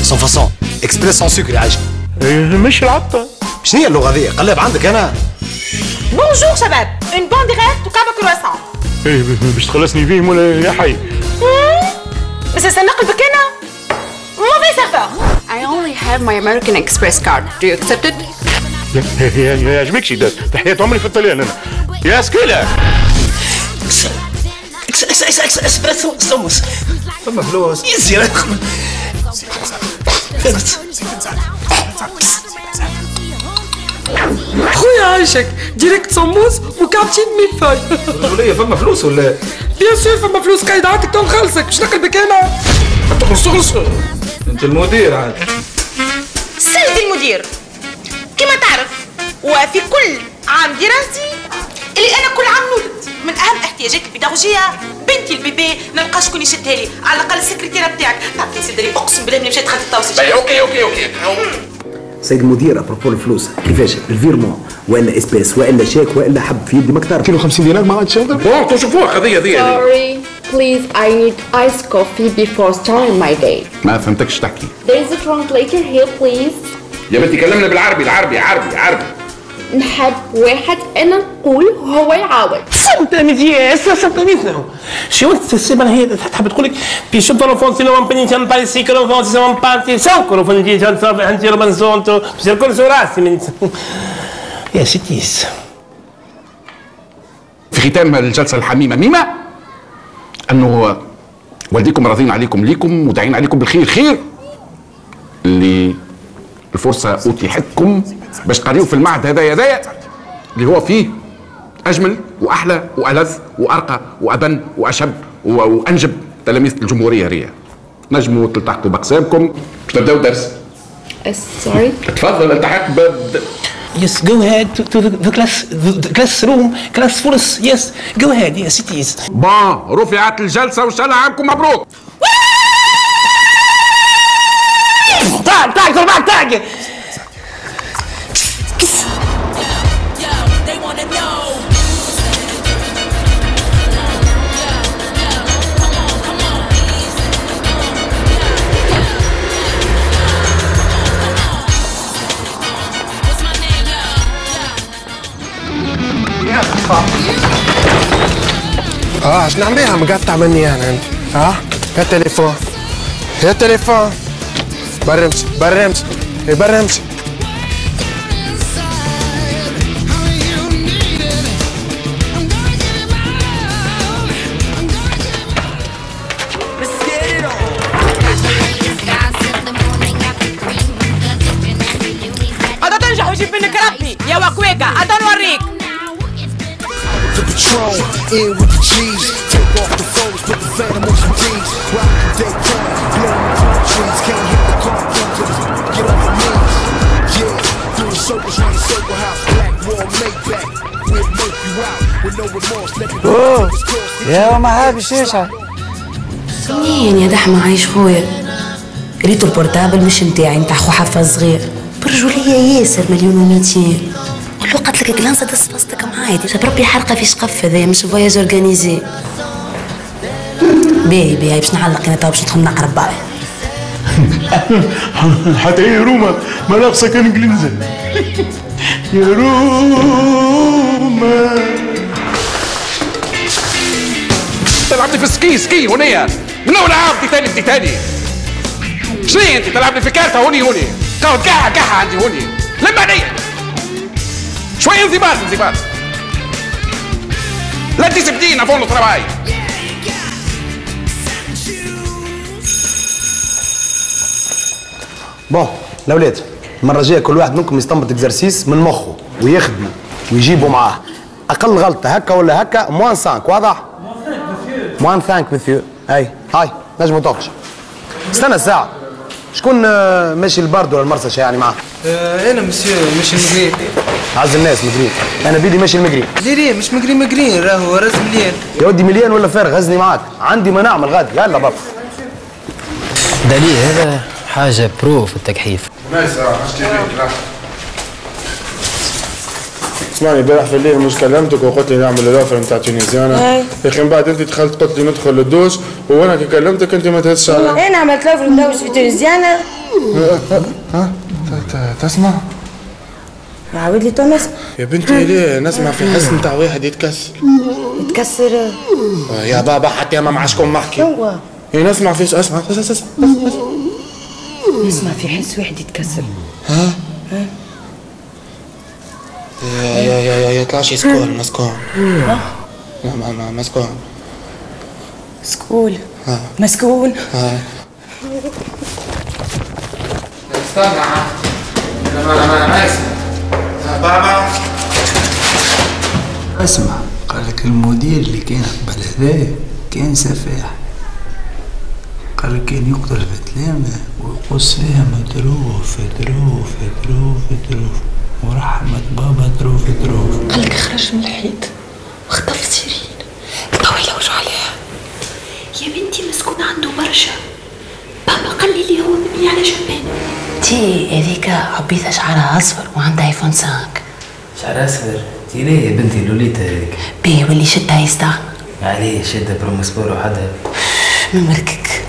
سون فاسون اكسبريس سون سكر يعيشك. مش العطة. شنو هي اللغة ذي؟ قلب عندك أنا. بونجور شباب، اون بون ديغيرت وكابا كرواسون. باش تخلصني فيهم ولا يا حي؟ بس نقلبك أنا. موفي سيرفور. I only have my American Express card. Do you accept it? يعجبكش ده تحية عمري في الطليان أنا. يا سكيلة. اسبريسو سوموس. فما فلوس. يزير. خويا عايشك ديريكت صموس وكابتشين ميل فاي. الرجولية فما فلوس ولا؟ بيان سور فما فلوس قايد عندك تو نخلصك باش نقلبك انا. تخلص انت المدير عاد. سيدي المدير كما تعرف وفي كل عام دراسي اللي انا كل عام نولد من اهم احتياجات البيداغوجيه بنتي البيبي نلقى شكون يشدها لي على الاقل السكرتيره بتاعك تعرفي سيدي اقسم بالله ملي مشيت خدت التوصيه. اوكي. سيد المدير ابروبو الفلوس كيفاش الفيرمون والا اسباس والا شيك والا حب في يدي مكتر كيلو 50 دينار ما عادش يقدر. بون تشوفوها القضيه ذي. Sorry, please. I need iced coffee before starting my day. ما فهمتكش تحكي. There is a translator here, please. يا بنتي كلمنا بالعربي عربي. نحب واحد أنا نقول هو يعاود. شو السيبان هي تحب تقول لك بيشوف تلفون سينو بني تنطي سيكرو فون سينو بانتي سانكرو فنجي تنصرف عندي ربنزونتو بصير كل راسي من يا ستيس. في ختام الجلسه الحميمه ميمه انه والديكم راضين عليكم ليكم وداعين عليكم بالخير خير اللي الفرصه اتيحتكم باش تقريوا في المعهد هذايا اللي هو فيه اجمل واحلى والذ وارقى وابن واشب وانجب تلاميذ الجمهوريه هذه. نجموا تلتحقوا باقسامكم باش تبداو الدرس. Sorry. تفضل التحق Yes, go ahead to the classroom, class force. Yes, go ahead. Yes, it is. بون رفعت الجلسه وان شاء الله عامكم مبروك. تعال اش نعمل بيها مقطع مني انا انت؟ يا تليفون برمش هذا تنجح ويجيب منك ربي يا وكويكا هذا نوريك. Patron, in with the cheese. Take off the foes, put the phantom on some D's. Rock the Daytona, blowing the palm trees. Can't hit the concrete, get off the knees. Yeah, doing circles round the circle house. Black wall, Maybach. We'll make you out with no remorse. Let me go. يا ما هابي شيشة. منين يا دحمة عايش خويا؟ ريتو البورتابل مش نتاعي نتاع خو حفاظ صغير. برجولية ياسر 1,200,000. قول له قالت لك كلانسة دس فاستك معايا جاب ربي حرقة في شقف هذايا مش فواياج اورجانيزي. باهي باش نعلق انا تو باش ندخل نقرب باي. حتى هي روما ما لابسه كان انجليزي. يا روما تلعبني في سكي هونية من اول عام بدي تاني شنو انت تلعبني في كارتة هوني قاعد كحة عندي هوني لما عليا شوية انضباط لا ديسبلين افون لو تراباي. بون الاولاد المره الجايه كل واحد منكم يستنبط اكزرسيس من مخه ويخدمه ويجيبه معاه. اقل غلطه هكا ولا هكا موان 5 واضح؟ موان 5 مثيو. هاي نجموا تخرج. استنى ساعه شكون ماشي البرد ولا المرسى يعني معاه؟ انا مسيو ماشي مقري. عز الناس مقرين. انا بيدي ماشي المقري. ليه مش مقري راهو راس مليان. يا ودي مليان ولا فارغ هزني معاك عندي ما نعمل غادي يلا بابا. دليل هذا حاجه برو في التكحيف. اسمعني امبارح في الليل مش كلمتك وقلت لي نعمل الاوفر نتاع تونيزيانا يا اخي من بعد انت دخلت قلت لي ندخل للدوش وانا كي كلمتك انت ما تهزش علي. انا عملت الاوفر ندوش في تونيزيانا. ها تسمع؟ عاود لي تو نسمع يا بنتي ليه نسمع في حس نتاع واحد يتكسر. يتكسر يا بابا حتى يا ماما عشكم محكي. هو نسمع فيش اسمع نسمع في حس واحد يتكسر. ها يا طلعش سكون مسكون. ما مسكون سكول مسكون. استنى انا اسف بابا. اسمع قال لك المدير اللي كان قبل هذايا كان سفاح. قال لك كان يقتل في تلامه ويقص فيها مدروف دروف دروف دروف ورحمة بابا دروف دروف. قال لك خرج من الحيط وخطف سيرين لقاو يلوجوا عليها. يا بنتي مسكون عنده برشا. بابا قال لي هو مبني على جنبين. تي هذيك عبيثة شعرها اصفر وعندها ايفون 5. شعرها اصفر؟ تي ليه يا بنتي لوليتا هذيك؟ بيه واللي شدها يستغنى. عليه شدها بروموسبور وحدها من مركك.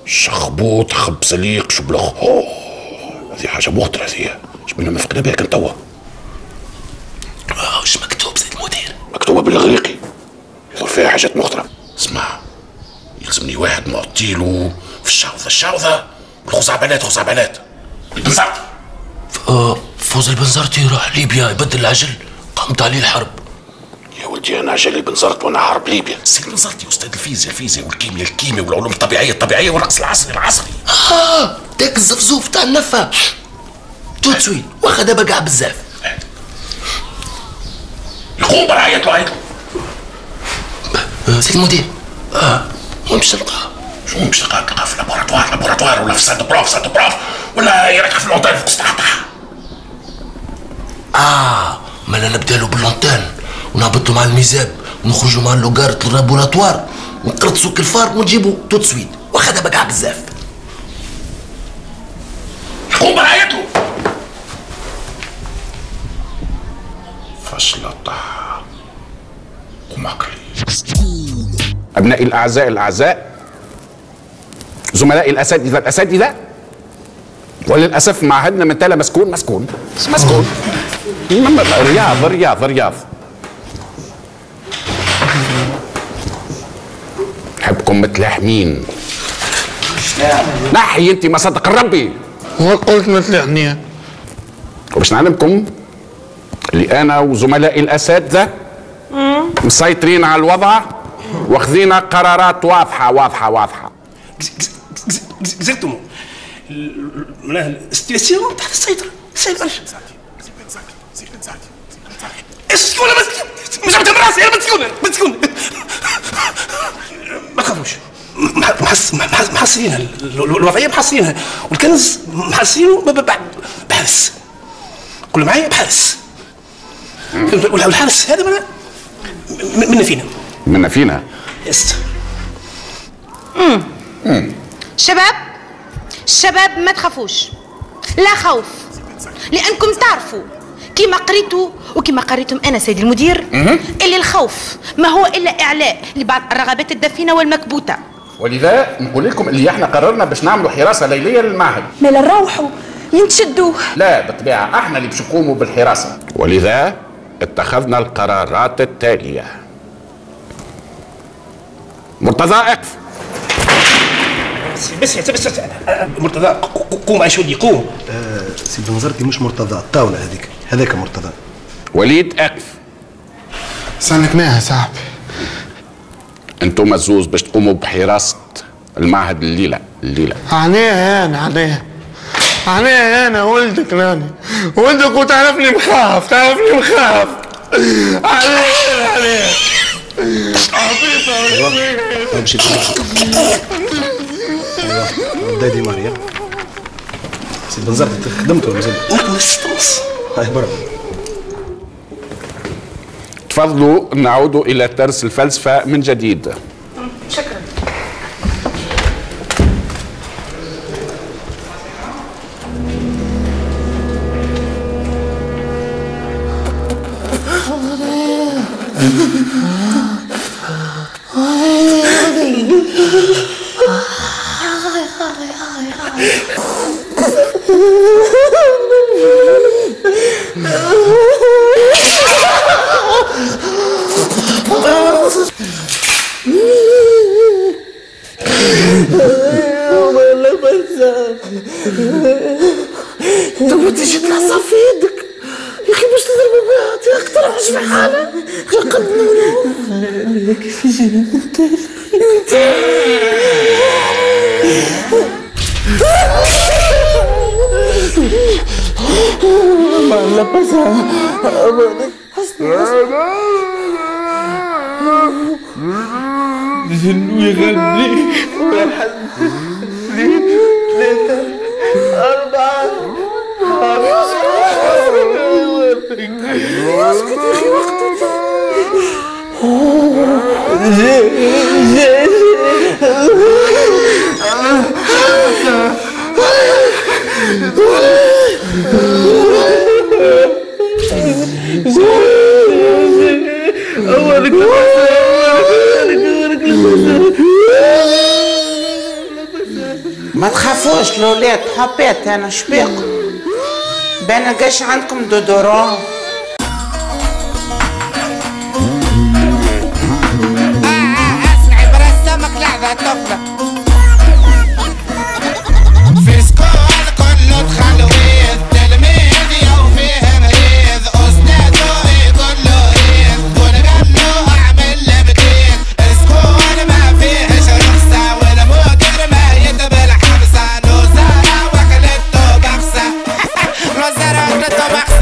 شخبوط خب سليق شبلخ. هذه حاجة مخطرة هذه. شبينا ما فكرنا بها كان توا. وش مكتوب سيد المدير؟ مكتوبة بالإغريقي. يظهر فيها حاجات مخطرة. اسمع يلزمني واحد نعطيله في الشعوذة الخزعبلات البنزرت. فوز البنزرتي يروح ليبيا يبدل العجل قامت عليه الحرب. يا ولدي انا عجلي بنزرت وانا حرب ليبيا. السيد بنزرتي استاذ الفيزياء والكيمياء والعلوم الطبيعيه والرقص العصري. داك الزفزوف تاع النفه توت سويت واخدها بقع بزاف. يقوم عيط له سيد المدير وين باش تلقاه؟ شو باش تلقاه في لابوراتوار ولا في سانت بروف ولا يرجع في الأوتيل في قسطاطة. مالا نبدالو باللونتان ونهبطو مع الميزاب ونخرجو مع اللوغارت لللابوراتوار ونقرطسو كالفار ونجيبو توت سويت واخدها بقع بزاف. يقوم برايته فشلطة ومقري. أبنائي الأعزاء زملائي الأساتذة وللأسف معهدنا من تالا مسكون رياض نحبكم متلاحمين. نحي انت ما صدق الربي. قلت متلاحمين. وباش نعلمكم اللي انا وزملائي الاساتذه مسيطرين على الوضع واخذين قرارات واضحه. اكزاكتومون السيتياسيون تحت السيطره. سهل برشا. اسكت ولا مش عم تمر راسي. انا مسكونه ما تخافوش. محصلينها الوضعيه محصلينها والكنز محصلينه بحرس. قولوا معايا بحرس. والحرس هذا منا فينا. يس. شباب ما تخافوش. لا خوف لانكم تعرفوا كيما قريتوا وكيما قريتم انا سيدي المدير اللي الخوف ما هو الا اعلاء لبعض الرغبات الدفينه والمكبوته. ولذا نقول لكم اللي احنا قررنا باش نعملوا حراسه ليليه للمعهد. مالا نروحوا ينتشدوا. لا بالطبيعه احنا اللي باش نقوموا بالحراسه. ولذا اتخذنا القرارات التاليه. مرتضى اقف. بس مرتضى قوم عشودي قوم. سيد بنزرتي مش مرتضى الطاوله هذاك مرتضى. وليد اقف. سنكناها صاحبي. انتم الزوز باش تقوموا بحراسه المعهد الليله. عناها انا ولدك وتعرفني مخاف. عليه امشي دادي مريم. سيد بنزرتي خدمته ولا زلت؟ نص. هاي برا. تفضلوا نعود الى درس الفلسفه من جديد. شكرا. تو تيجي تلعصى في يدك يا اخي باش تضرب بها يا اخي تروحش في حالة جا قدموا كيف يجي ما لبسها جنو يغني واحد اثنين ثلاثة أربعة اسكت يا أخي وقتك ما تخافوش الولاد، حبيت انا شبيكم بان لقاش عندكم دودورون. اسمعي برا السمك لعبة طفلة في سكول كله تخلويذ تلميذ يوفيه مريض استاذه يقول له ريض ونقال اعمل لبكين سكول ما فيهش رخصة والمدير ما يتبع حبسة نوزارة وكلته بخسة نوزارة وكلته بخسة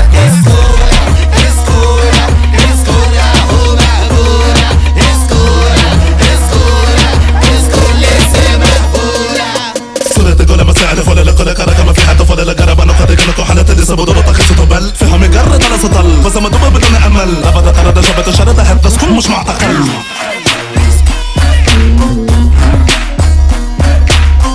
فزم دوبه بدون امل ابدا اراد شبت شرط حتى سكون مش معتقل